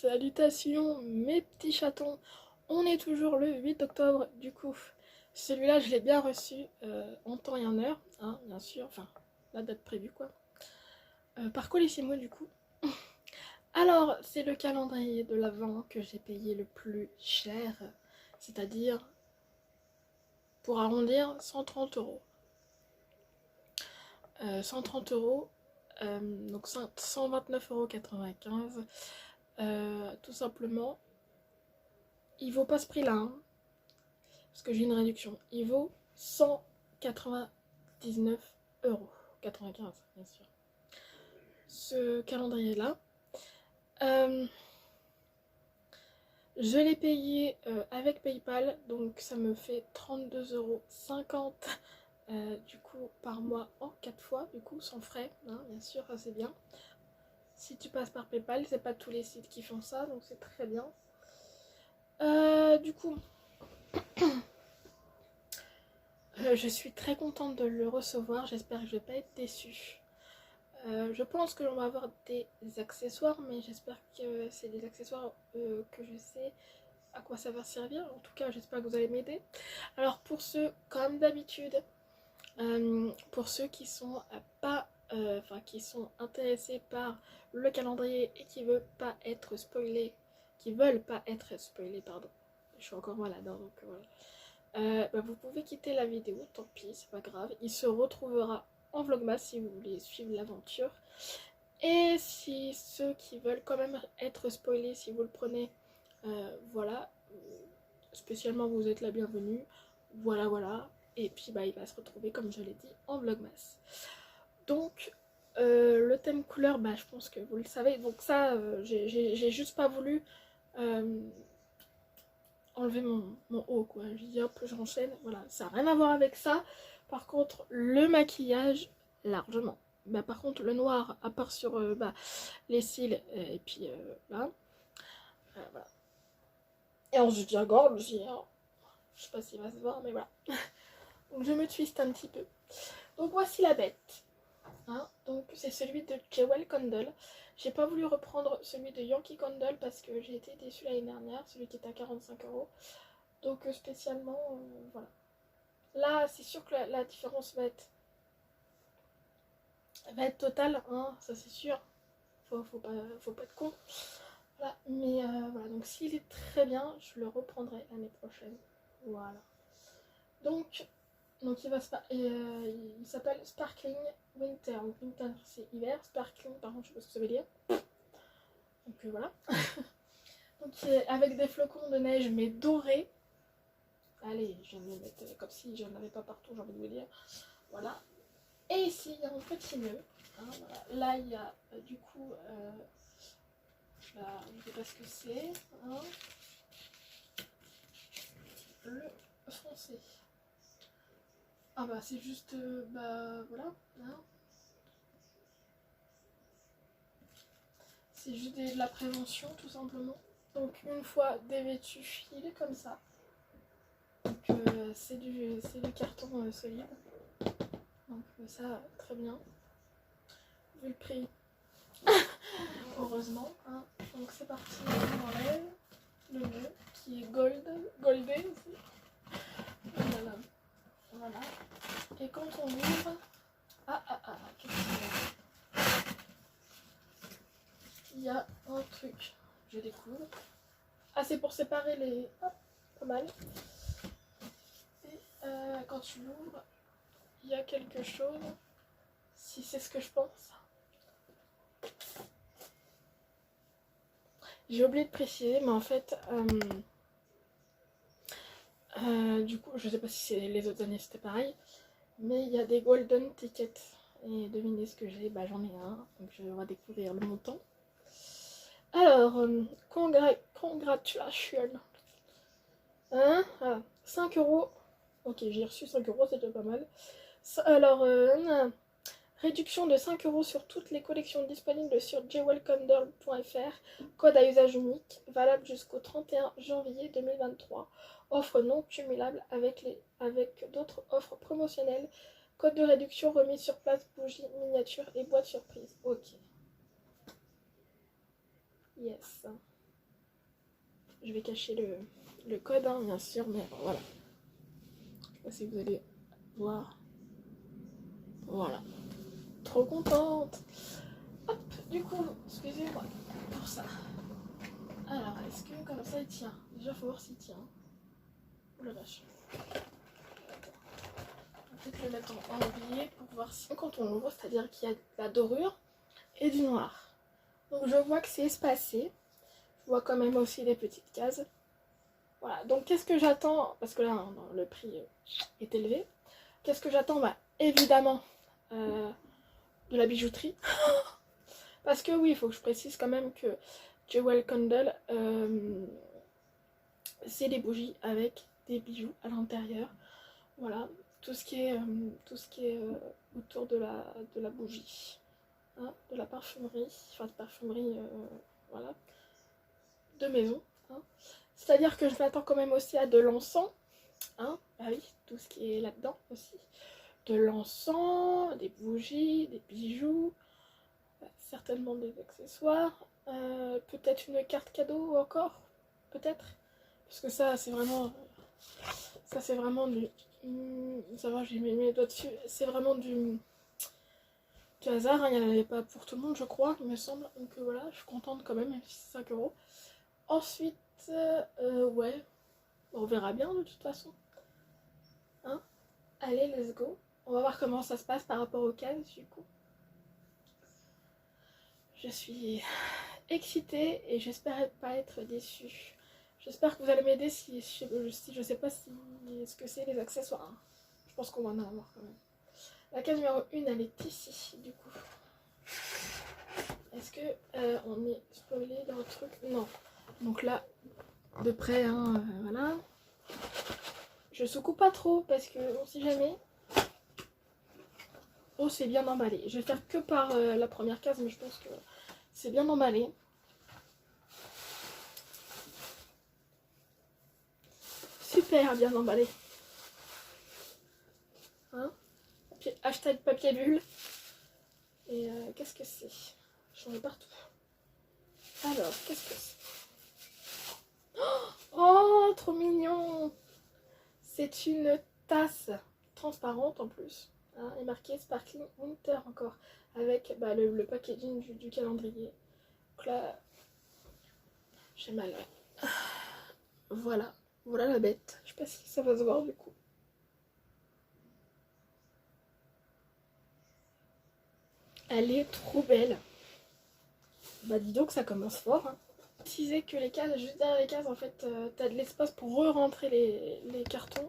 Salutations mes petits chatons, on est toujours le 8 octobre du coup. Celui-là je l'ai bien reçu en temps et en heure, hein, bien sûr, enfin la date prévue quoi. Par Colissimo du coup. Alors c'est le calendrier de l'Avent que j'ai payé le plus cher, c'est-à-dire pour arrondir 130 euros. 130 euros, donc 129,95 €. Tout simplement, il vaut pas ce prix-là, hein, parce que j'ai une réduction. Il vaut 199,95 €, bien sûr. Ce calendrier-là, je l'ai payé avec PayPal, donc ça me fait 32,50 € du coup par mois en 4 fois, du coup sans frais, hein, bien sûr, ça c'est bien. Si tu passes par PayPal, c'est pas tous les sites qui font ça, donc c'est très bien. Du coup, je suis très contente de le recevoir, j'espère que je vais pas être déçue. Je pense que l'on va avoir des accessoires, mais j'espère que c'est des accessoires que je sais à quoi ça va servir. En tout cas, j'espère que vous allez m'aider. Alors pour ceux, comme d'habitude, pour ceux qui sont qui sont intéressés par le calendrier et qui veulent pas être spoilés, pardon. Je suis encore malade, hein, donc voilà. Vous pouvez quitter la vidéo, tant pis, c'est pas grave. Il se retrouvera en vlogmas si vous voulez suivre l'aventure. Et si ceux qui veulent quand même être spoilés, si vous le prenez, voilà, spécialement vous êtes la bienvenue. Voilà. Et puis il va se retrouver, comme je l'ai dit, en vlogmas. Donc le thème couleur, je pense que vous le savez. Donc ça, j'ai juste pas voulu enlever mon haut quoi. Je dis hop, j'enchaîne. Voilà, ça n'a rien à voir avec ça. Par contre, le maquillage, largement. Par contre, le noir, à part sur les cils et puis là, voilà. Et ensuite, j'ai encore le cire. Je sais pas s'il va se voir, mais voilà. Donc je me twiste un petit peu. Donc voici la bête. Hein, donc c'est celui de Jewel Candle. J'ai pas voulu reprendre celui de Yankee Candle parce que j'ai été déçue l'année dernière, celui qui était à 45 €. Donc spécialement, voilà. Là, c'est sûr que la différence va être totale, hein, ça c'est sûr. Faut pas être con. Voilà, mais voilà, donc s'il est très bien, je le reprendrai l'année prochaine. Voilà. Donc il s'appelle Sparkling Winter. Donc Winter c'est hiver, Sparkling par contre je sais pas ce que ça veut dire. Donc voilà. Donc avec des flocons de neige mais dorés. Allez, je vais me mettre comme si je n'en avais pas partout, j'ai envie de vous dire. Voilà. Et ici il y a un petit nœud. Hein, voilà. Là il y a du coup je ne sais pas ce que c'est. Hein. Le français. Ah c'est juste voilà. Hein. C'est juste de la prévention tout simplement. Donc une fois dévêtu, il est comme ça. Donc c'est du carton solide. Donc ça, très bien. Vu le prix, heureusement. Hein. Donc c'est parti, on enlève le nœud qui est goldé aussi. Voilà. Et quand on ouvre... qu'est-ce qu'il y a? Il y a un truc, je découvre. Ah, c'est pour séparer les... Hop, pas mal. Et quand tu l'ouvres, il y a quelque chose, si c'est ce que je pense. J'ai oublié de préciser, mais en fait, du coup, je sais pas si les autres années c'était pareil, mais il y a des golden tickets. Et devinez ce que j'ai, j'en ai un, donc je vais découvrir le montant. Alors, congratulations. Hein, 5 €. Ok, j'ai reçu 5 €, c'est déjà pas mal. Alors, réduction de 5 € sur toutes les collections disponibles sur jewelcandle.fr. Code à usage unique, valable jusqu'au 31 janvier 2023. Offre non cumulable avec d'autres offres promotionnelles. Code de réduction, remise sur place, bougies, miniatures et boîte surprise. Ok. Yes. Je vais cacher le code, hein, bien sûr, mais voilà. Je sais pas si vous allez voir. Voilà. Trop contente. Hop, du coup, excusez-moi pour ça. Alors, est-ce que comme ça il tient? Déjà, faut voir s'il tient. Oh la vache. On va peut-être le mettre en ouvrier pour voir si quand on l'ouvre, c'est-à-dire qu'il y a de la dorure et du noir. Donc je vois que c'est espacé. Je vois quand même aussi des petites cases. Voilà, donc qu'est-ce que j'attends? Parce que là, non, le prix est élevé. Qu'est-ce que j'attends? Bah, évidemment, de la bijouterie. Parce que oui, il faut que je précise quand même que Jewel Candle, c'est des bougies avec des bijoux à l'intérieur. Voilà, tout ce qui est autour de la bougie, hein, de la parfumerie, enfin de parfumerie, voilà, de maison. Hein. C'est-à-dire que je m'attends quand même aussi à de l'encens, hein, ah oui, tout ce qui est là-dedans aussi. De l'encens, des bougies, des bijoux, certainement des accessoires, peut-être une carte cadeau encore, peut-être. Parce que ça, c'est vraiment du... Ça va, j'ai mis mes doigts dessus. C'est vraiment du hasard, hein. Il n'y en avait pas pour tout le monde, je crois, il me semble. Donc voilà, je suis contente quand même si c'est 5 euros. Ensuite, ouais, on verra bien de toute façon. Hein, allez, let's go. On va voir comment ça se passe par rapport aux cases, du coup. Je suis excitée et j'espère pas être déçue. J'espère que vous allez m'aider si je sais pas si ce que c'est les accessoires. Hein. Je pense qu'on va en avoir quand même. La case numéro 1, elle est ici, du coup. Est-ce que on est spoilé dans le truc? Non. Donc là, de près, hein, voilà. Je secoue pas trop parce que on sait jamais. Oh, c'est bien emballé. Je vais faire que par la première case, mais je pense que c'est bien emballé. Super bien emballé. Hein, hashtag papier bulle. Et qu'est-ce que c'est? J'en ai partout. Alors, qu'est-ce que c'est? Oh, trop mignon! C'est une tasse transparente en plus. Hein, et marqué Sparkling Winter encore. Avec bah, le packaging du calendrier. Donc là, j'ai mal. Voilà. Voilà la bête. Je sais pas si ça va se voir du coup. Elle est trop belle. Bah dis donc ça commence fort. Hein. Je disais que les cases, juste derrière les cases, en fait, t'as de l'espace pour re-rentrer les cartons.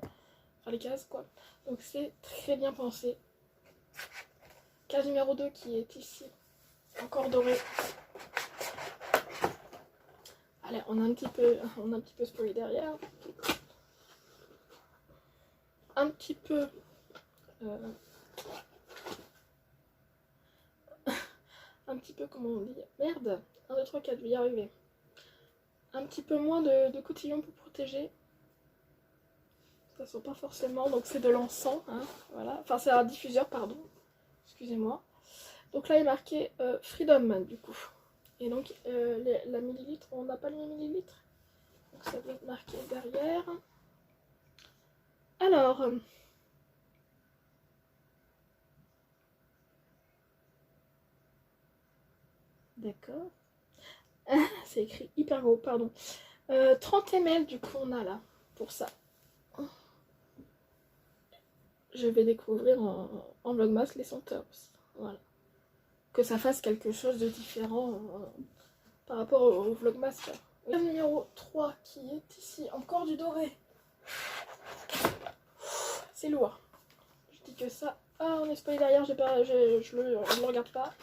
Enfin les cases quoi. Donc c'est très bien pensé. Case numéro 2 qui est ici. Encore dorée. Allez, on a un petit peu spoilé derrière. Un petit peu... un petit peu, comment on dit? Merde. 1, 2, 3, 4, je vais y arriver. Un petit peu moins de cotillon pour protéger. Ça sent pas forcément, donc c'est de l'encens, hein, voilà. Enfin c'est un diffuseur, pardon. Excusez-moi. Donc là il est marqué Freedom du coup. Et donc la millilitre, on n'a pas les millilitres. Donc ça doit être marqué derrière. Alors... D'accord. C'est écrit hyper gros, pardon. 30 ml du coup on a là, pour ça. Je vais découvrir en vlogmas les senteurs aussi. Voilà. Que ça fasse quelque chose de différent par rapport au vlogmas. Le numéro 3 qui est ici, encore du doré. C'est lourd. Je dis que ça. Ah, on est spoilé derrière, je le regarde pas.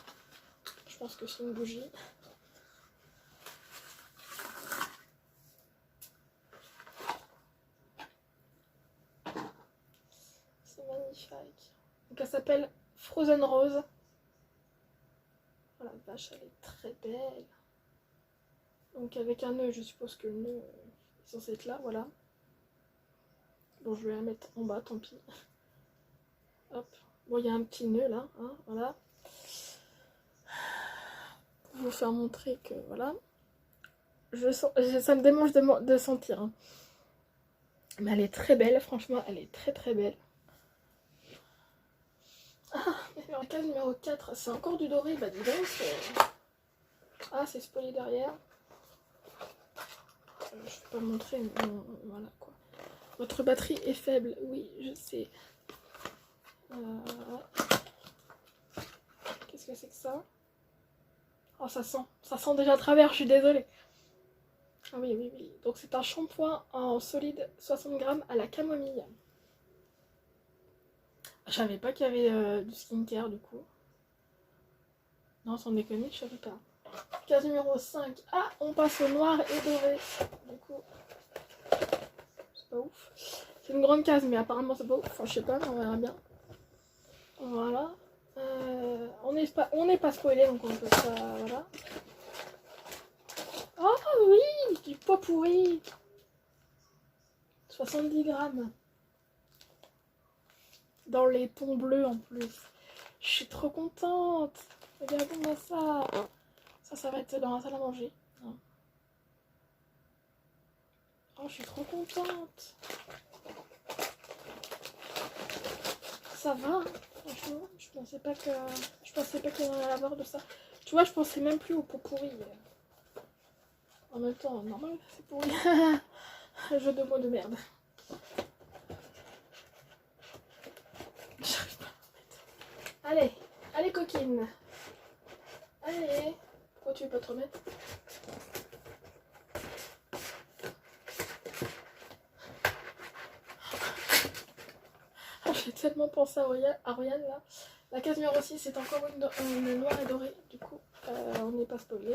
Je pense que c'est une bougie. C'est magnifique. Donc elle s'appelle Frozen Rose. Oh la vache, elle est très belle. Donc avec un nœud, je suppose que le nœud est censé être là, voilà. Bon, je vais la mettre en bas, tant pis. Hop. Bon, il y a un petit nœud là, hein, voilà. Pour vous faire montrer que, voilà. ça me démange de sentir. Hein. Mais elle est très belle, franchement, elle est très très belle. Ah, numéro 4, numéro 4, c'est encore du doré, bah dis donc, ah, c'est spoilé derrière. Je vais pas montrer, mais voilà quoi. Votre batterie est faible, oui, je sais. Qu'est-ce que c'est que ça? Oh, ça sent déjà à travers, je suis désolée. Ah oui, oui, oui. Donc c'est un shampoing en solide 60 grammes à la camomille. Je savais pas qu'il y avait du skincare du coup. Non, sans déconner, je savais pas. Case numéro 5. Ah, on passe au noir et doré. Du coup, c'est pas ouf. C'est une grande case, mais apparemment c'est pas ouf. Enfin, je sais pas, mais on verra bien. Voilà. On n'est pas spoilé, donc on peut pas. Voilà. Oh oui, du pot pourri. 70 grammes. Dans les tons bleus en plus. Je suis trop contente. Regardez-moi ça. Ça va être dans la salle à manger. Oh, je suis trop contente. Ça va, hein, franchement. Je pensais pas qu'il y en allait avoir de ça. Tu vois, je pensais même plus au pot pourri. En même temps, normal, c'est pourri. Jeu de mots de merde. J'arrive pas à me remettre. Allez, allez coquine. Allez. Pourquoi tu veux pas te remettre? J'ai tellement pensé à Oriane là. La case numéro 6 c'est encore une noire et dorée. Du coup, on n'est pas spoilé.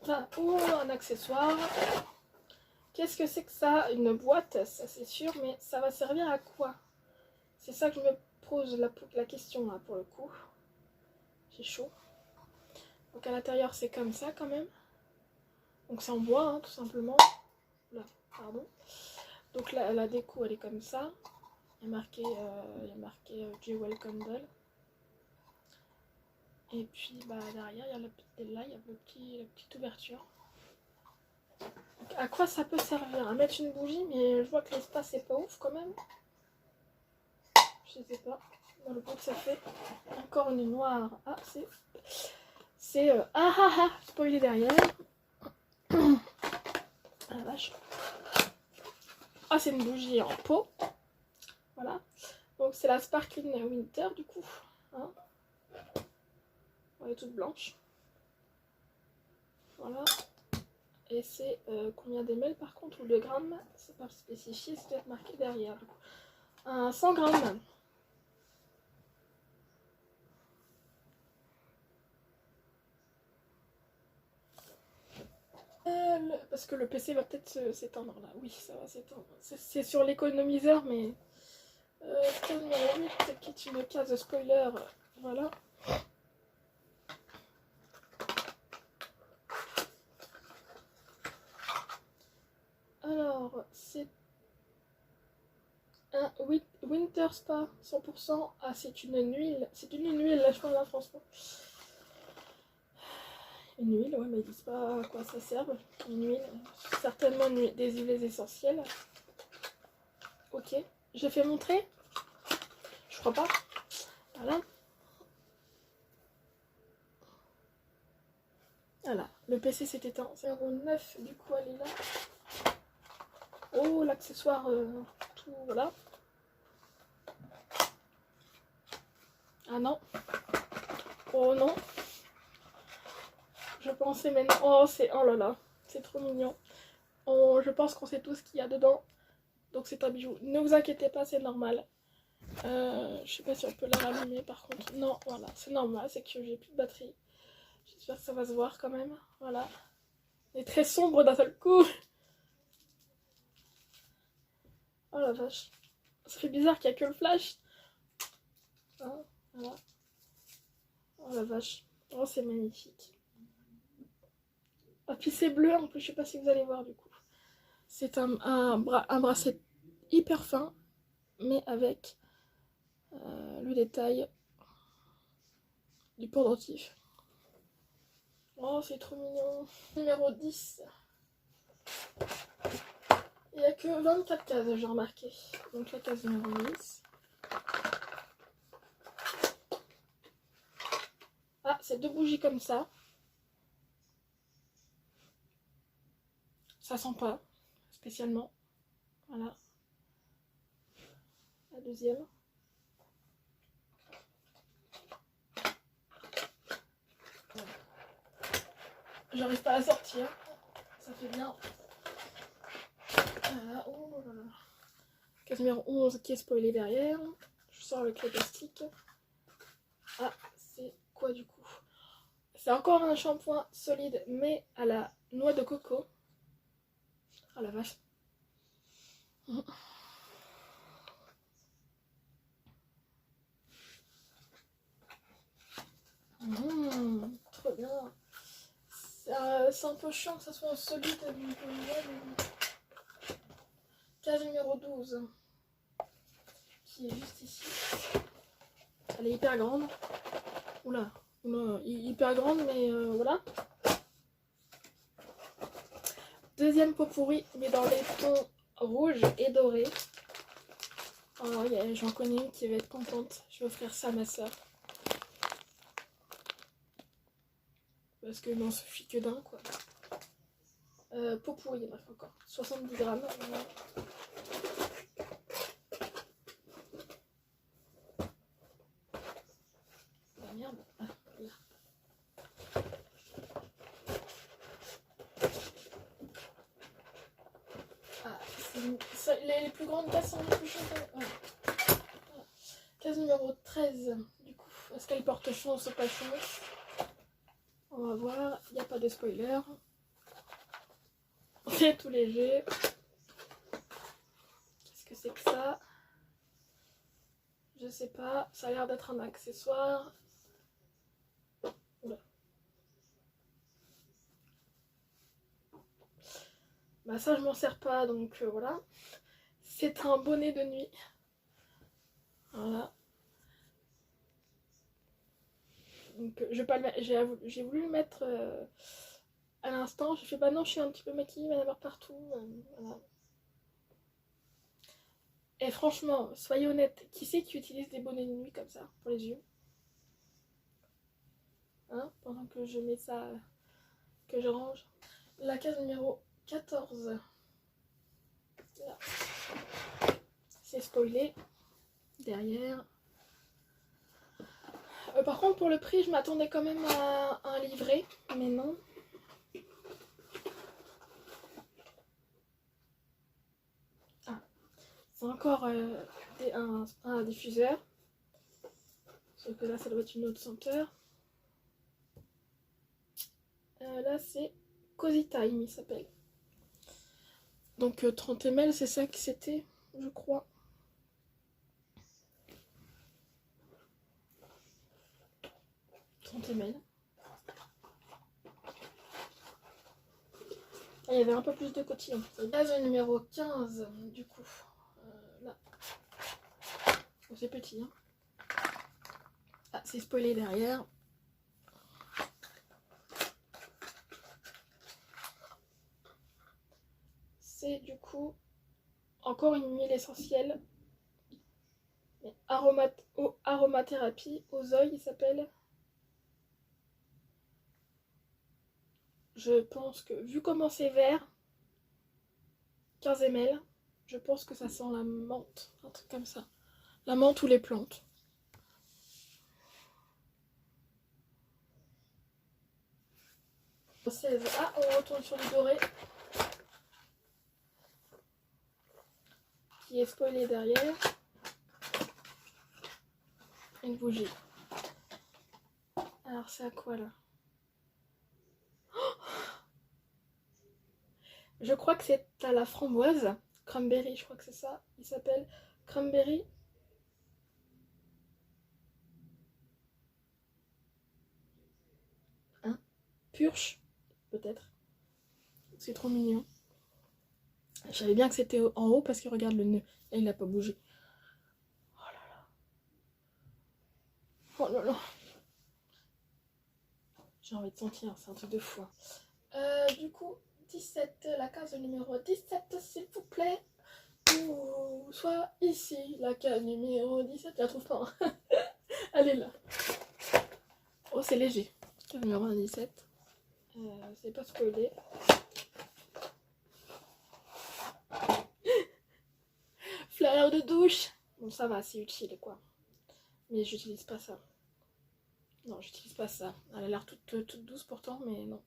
Là, oh, un accessoire. Qu'est-ce que c'est que ça? Une boîte, ça c'est sûr, mais ça va servir à quoi? C'est ça que je me pose la question là pour le coup. J'ai chaud. Donc à l'intérieur c'est comme ça quand même. Donc c'est en bois hein, tout simplement. Là, pardon. Donc là, la déco elle est comme ça. Il y a marqué Jewel Candle. Et puis bah, derrière, il y a la petite ouverture. Donc, à quoi ça peut servir? À mettre une bougie, mais je vois que l'espace est pas ouf quand même. Je sais pas. Dans le coup que ça fait. Encore une noire. Ah, c'est spoilé derrière. Ah la vache. Ah, c'est une bougie en pot. Voilà. Donc c'est la Sparkling Winter du coup. Hein, elle est toute blanche. Voilà. Et c'est combien d'ml par contre ou de grammes? C'est pas spécifié, c'est peut-être marqué derrière. Du coup. 100 grammes. Parce que le PC va peut-être s'éteindre là. Oui, ça va s'éteindre. C'est sur l'économiseur, mais numéro 8 qui est une case spoiler. Voilà. Alors, c'est un Winter Spa 100%. Ah, c'est une huile. C'est une huile, là, je pense, là, franchement. Une huile, ouais, mais ils disent pas à quoi ça sert. Une huile, certainement des huiles essentielles. Ok, je fais montrer. Je crois pas. Voilà. Voilà, le PC s'est éteint. 09, du coup, elle est là. Oh, l'accessoire, tout, voilà. Ah non. Oh non. Je pensais maintenant. Oh là là, c'est trop mignon. Je pense qu'on sait tout ce qu'il y a dedans. Donc c'est un bijou. Ne vous inquiétez pas, c'est normal. Je sais pas si on peut la rallumer par contre. Non, voilà, c'est normal, c'est que j'ai plus de batterie. J'espère que ça va se voir quand même. Voilà. Elle est très sombre d'un seul coup. Oh la vache. Ça fait bizarre qu'il n'y a que le flash. Hein, voilà. Oh la vache. Oh, c'est magnifique. Ah, puis c'est bleu en plus, je sais pas si vous allez voir du coup. C'est un bracelet hyper fin, mais avec le détail. du pendentif. Oh, c'est trop mignon. Numéro 10. Il n'y a que 24 cases, j'ai remarqué. Donc la case numéro 10. Ah, c'est 2 bougies comme ça. Ça sent pas, spécialement. Voilà. La deuxième. J'arrive pas à sortir. Ça fait bien. Voilà. Oh là là. Case numéro 11 qui est spoilé derrière. Je sors le clé plastique. Ah, c'est quoi du coup? C'est encore un shampoing solide mais à la noix de coco. Ah la vache. Trop bien. C'est un peu chiant que ça soit en solide. Case numéro 12 qui est juste ici. Elle est hyper grande. Oula, hyper grande, mais voilà. Deuxième pot pourri, mais dans les tons rouge et doré. Alors, j'en connais une qui va être contente. Je vais offrir ça à ma soeur. Parce que n'en suffit que d'un, quoi. Pot pourri, il y en a encore. 70 grammes. Voilà. Ah merde. Ah, là. Ah, les plus grandes cases sont les plus chaudes. Ouais. Voilà. Case numéro 13, du coup. Est-ce qu'elle porte chance ou pas chance? On va voir. Il n'y a pas de spoiler. C'est tout léger. Qu'est-ce que c'est que ça? Je sais pas. Ça a l'air d'être un accessoire. Oula. Bah ça je m'en sers pas donc voilà. C'est un bonnet de nuit. Voilà. Donc je vais pas le mettre. J'ai voulu le mettre à l'instant. J'ai fait bah non, je suis un petit peu maquillée, il va y en avoir partout. Voilà. Et franchement, soyez honnête, qui c'est qui utilise des bonnets de nuit comme ça pour les yeux? Hein? Pendant que je mets ça, que je range. La case numéro 14. Là. C'est spoilé. Derrière. Par contre, pour le prix, je m'attendais quand même à un livret, mais non. Ah, c'est encore un diffuseur. Sauf que là, ça doit être une autre senteur. Là, c'est Cozy Time, il s'appelle. Donc 30 ml, c'est ça que c'était, je crois. ml. Ah, il y avait un peu plus de cotillon. Base numéro 15, du coup. Là. Oh, c'est petit. Hein. Ah, c'est spoilé derrière. C'est du coup encore une huile essentielle. Aromathérapie, Ozoï, il s'appelle. Je pense que, vu comment c'est vert, 15 ml, je pense que ça sent la menthe, un truc comme ça. La menthe ou les plantes. Ah, on retourne sur le doré. Qui est spoilé derrière. Une bougie. Alors c'est à quoi là? Je crois que c'est à la framboise. Cranberry, je crois que c'est ça. Il s'appelle Cranberry. Hein? Purche, peut-être. C'est trop mignon. Je savais bien que c'était en haut parce que regarde le nœud. Et il n'a pas bougé. Oh là là. Oh là là. J'ai envie de sentir, c'est un truc de fou. Du coup, 17, la case numéro 17, s'il vous plaît. Ou soit ici, la case numéro 17, je la trouve pas. Hein. Elle est là. Oh, c'est léger. Case numéro 17. C'est pas spoilé. Fleur de douche. Bon, ça va, c'est utile quoi. Mais j'utilise pas ça. Non, j'utilise pas ça. Elle a l'air toute douce pourtant, mais non.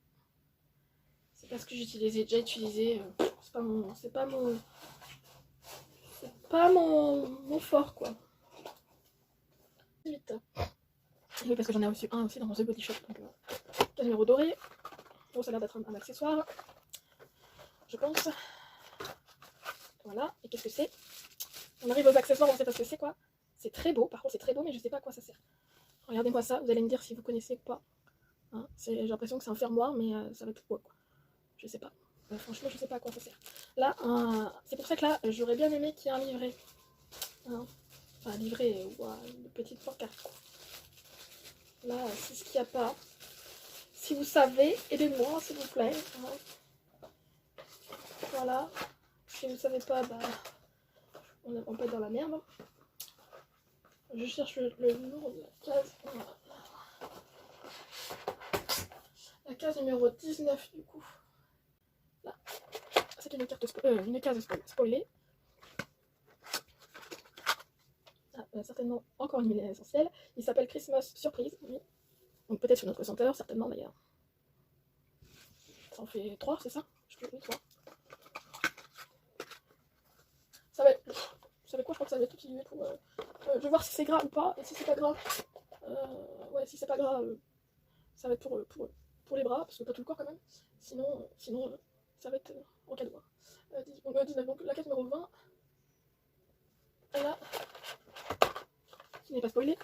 C'est parce que j'utilisais déjà utilisé. C'est pas mon. C'est pas mon. C'est pas mon fort quoi. 18. Oui, parce que j'en ai reçu un aussi dans The Body Shop. Donc, numéro doré. Bon, ça a l'air d'être un accessoire. Je pense. Voilà. Et qu'est-ce que c'est? On arrive aux accessoires, on sait pas ce que c'est quoi. C'est très beau, par contre c'est très beau, mais je sais pas à quoi ça sert. Regardez-moi ça, vous allez me dire si vous connaissez ou pas. Hein, j'ai l'impression que c'est un fermoir, mais ça va être quoi. Je sais pas. Franchement, je sais pas à quoi ça sert. Là, c'est pour ça que là, j'aurais bien aimé qu'il y ait un livret. Hein. Enfin, un livret ou une petite pancarte. Là, c'est ce qu'il n'y a pas. Si vous savez, aidez-moi, s'il vous plaît. Hein. Voilà. Si vous savez pas, bah, on peut être dans la merde. Je cherche le nom de la case. Voilà. La case numéro 19 du coup. Là. C'est une case spoilée. Certainement encore une huile essentielle. Il s'appelle Christmas Surprise. Oui. Donc peut-être sur notre senteur, certainement d'ailleurs. Ça en fait 3, c'est ça? Je peux 3. Ça va être. Vous savez quoi? Je crois que ça va être utilisé pour. Je vais voir si c'est gras ou pas. Et si c'est pas gras. Ouais, si c'est pas gras, ça va être pour les bras, parce que pas tout le corps quand même. Sinon ça va être en cadeau. 19, donc la case numéro 20. Là, qui n'est pas spoilé.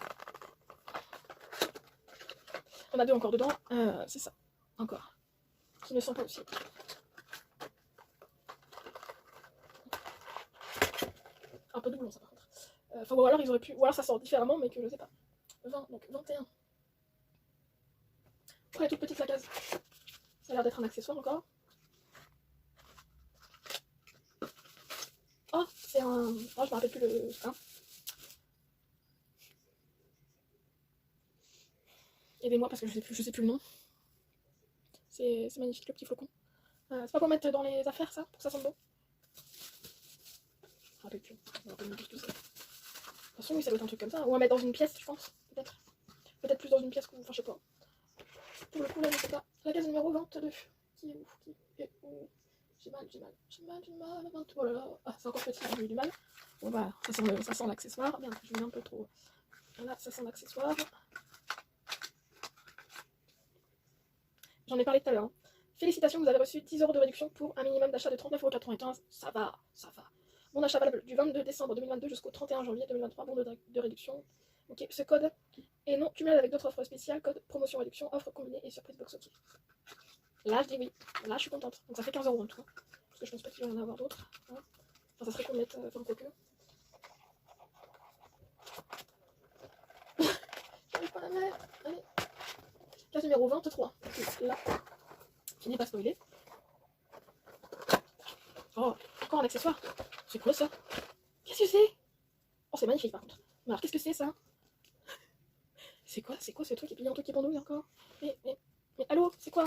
On a 2 encore dedans. C'est ça. Encore. Qui ne sont pas aussi. Un peu doublon ça par contre. Enfin bon, alors ils auraient pu. Ou alors ça sort différemment, mais que je sais pas. 20, donc 21. Ouais, toute petite la case. Ça a l'air d'être un accessoire encore. Oh, c'est un. Oh, je me rappelle plus le. Hein. Aidez-moi parce que je sais plus le nom. C'est magnifique le petit flocon. C'est pas pour mettre dans les affaires ça, pour que ça sente bon. Je me rappelle plus. Je me rappelle même plus tout ça. De toute façon, oui, ça doit être un truc comme ça. Ou à mettre dans une pièce, je pense. Peut-être. Peut-être plus dans une pièce que. Enfin, je sais pas. Pour le coup, là, je sais pas. La case numéro 22. Qui est où? J'ai mal. 20... Oh là là. Ah, c'est encore petit, j'ai eu du mal. Bon, bah, ça sent l'accessoire. Merde, je mets un peu trop. Là, ça sent l'accessoire. J'en ai parlé tout à l'heure. Hein. Félicitations, vous avez reçu 10 € de réduction pour un minimum d'achat de 39,95 €. Ça va. Bon achat valable du 22 décembre 2022 jusqu'au 31 janvier 2023. Bon de réduction. Ok, ce code est non cumulable avec d'autres offres spéciales. Code promotion réduction, offre combinée et surprise box. Ok. Là, je dis oui. Là, je suis contente. Donc ça fait 15 € en tout. Hein. Parce que je pense pas qu'il va y en avoir d'autres. Hein. Enfin, ça serait cool de mettre. Enfin, quoi que. J'arrive pas à la mettre. Allez. Case numéro 23. Donc, là. Qui n'est pas spoilé. Oh, encore un accessoire. C'est quoi ça? Qu'est-ce que c'est? Oh, c'est magnifique par contre. Mais alors, qu'est-ce que c'est ça? C'est quoi ce truc? Et puis il y a un truc qui pendouille encore. Mais allô, c'est quoi?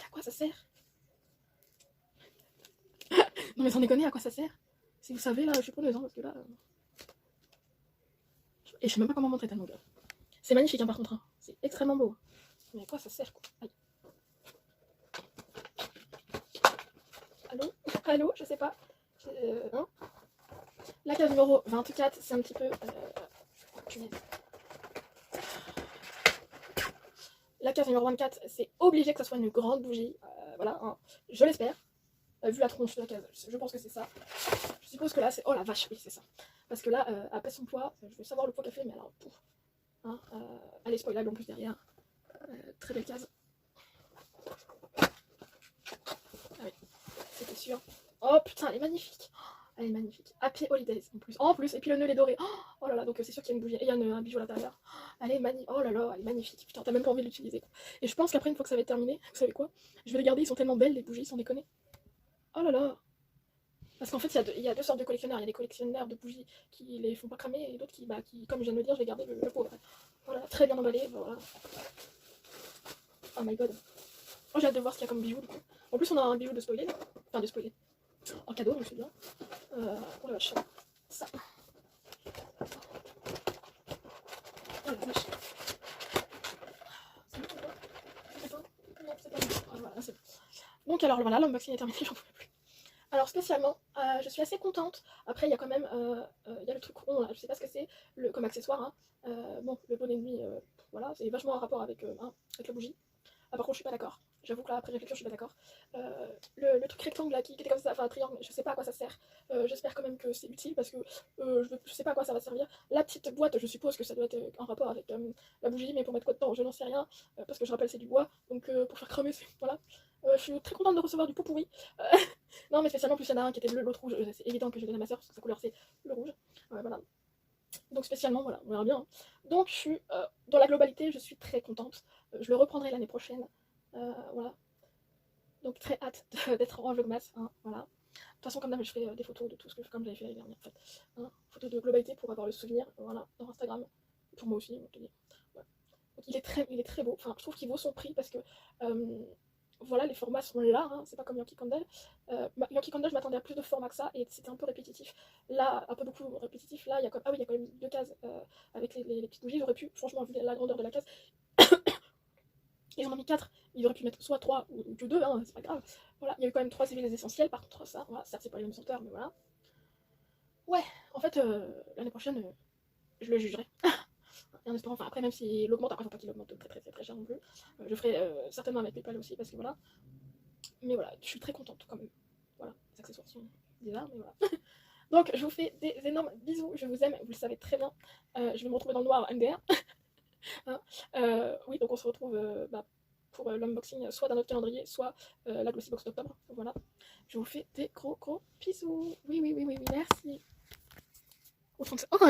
À quoi ça sert? Non mais sans déconner, à quoi ça sert? Si vous savez, là, je suis preneuse, hein, parce que là... Et je sais même pas comment montrer tellement bien. C'est magnifique, hein, par contre. Hein. C'est extrêmement beau. Mais à quoi ça sert, quoi? Aïe. Allô, je sais pas. Hein. La case numéro 24, c'est un petit peu... La case numéro 24, c'est obligé que ça soit une grande bougie. Voilà, hein. Je l'espère. Vu la tronche de la case, je pense que c'est ça. Je suppose que là, c'est... Oh la vache, oui, c'est ça. Parce que là, elle pèse son poids. Je veux savoir le poids qu'elle fait, mais alors... Hein, elle est spoilable en plus derrière. Très belle case. Ah oui, c'était sûr. Oh putain, elle est magnifique. Elle est magnifique. Happy Holidays en plus. Et puis le nœud est doré. Oh là là, donc c'est sûr qu'il y a une bougie. Et il y a un bijou à l'intérieur. Elle est magnifique. Oh là là, elle est magnifique. Putain, t'as même pas envie de l'utiliser. Et je pense qu'après, une fois que ça va être terminé, vous savez quoi? Je vais les garder, ils sont tellement belles les bougies, sans déconner. Oh là là. Parce qu'en fait, il y a deux sortes de collectionneurs. Il y a des collectionneurs de bougies qui les font pas cramer et d'autres qui, comme je viens de le dire, je vais garder le pot. Voilà, très bien emballé. Voilà. Oh my god. Oh, j'ai hâte de voir ce qu'il y a comme bijou du coup. En plus, on a un bijou de spoiler. Enfin, de spoiler. En cadeau, je me souviens. Oh la vache. Ça. Oh la vache. C'est bon ou pas? Non, c'est pas bon. Ah, voilà, c'est bon. Donc, alors voilà, l'unboxing est terminé, j'en pouvais plus. Alors spécialement, je suis assez contente. Après, il y a quand même, il y a le truc rond là, je sais pas ce que c'est comme accessoire. Hein. Bon, le bonnet de nuit, voilà, c'est vachement en rapport avec, avec la bougie. Ah, par contre, je suis pas d'accord. J'avoue que là, après réflexion, je suis pas d'accord. Le truc rectangle là qui était comme ça, enfin triangle, je sais pas à quoi ça sert. J'espère quand même que c'est utile parce que je sais pas à quoi ça va servir. La petite boîte, je suppose que ça doit être en rapport avec la bougie, mais pour mettre quoi dedans, je n'en sais rien. Parce que je rappelle, c'est du bois, donc pour faire cramer, voilà. Je suis très contente de recevoir du pot pourri. Non, mais spécialement, plus il y en a un qui était bleu, l'autre rouge. C'est évident que je donne à ma soeur parce que sa couleur c'est le rouge. Voilà. Donc spécialement, voilà, on verra bien. Hein. Donc je suis, dans la globalité, je suis très contente. Je le reprendrai l'année prochaine. Voilà. Donc très hâte d'être en vlogmas. Hein, voilà. De toute façon, comme d'hab, je ferai des photos de tout ce que comme j'avais fait l'année dernière. En fait. Hein, photos de globalité pour avoir le souvenir. Voilà, dans Instagram. Pour moi aussi, on te dit. Voilà. Donc il est très beau. Enfin, je trouve qu'il vaut son prix parce que voilà, les formats sont là, hein, c'est pas comme Yankee Candle. Yankee Candle, je m'attendais à plus de formats que ça et c'était un peu répétitif. Là, un peu beaucoup répétitif. Là, il y a quand même deux cases avec les petites bougies. J'aurais pu, franchement, vu la grandeur de la case, ils en ont mis 4. Ils auraient pu mettre soit 3 ou que 2, hein, c'est pas grave. Voilà, il y a eu quand même 3 huiles essentielles. Par contre, ça, voilà, certes, c'est pas les mêmes senteurs, mais voilà. Ouais, en fait, l'année prochaine, je le jugerai. Et en espérant, enfin après, même s'il augmente, après, faut pas qu'il augmente très cher non plus. Je ferai certainement avec PayPal aussi, parce que voilà. Mais voilà, je suis très contente quand même. Voilà, les accessoires sont bizarres, mais voilà. Donc, je vous fais des énormes bisous, je vous aime, vous le savez très bien. Je vais me retrouver dans le noir MDR. Hein. Oui, donc on se retrouve pour l'unboxing, soit d'un autre calendrier, soit la Glossy Box d'octobre. Voilà. Je vous fais des gros bisous. Oui, merci. Oh,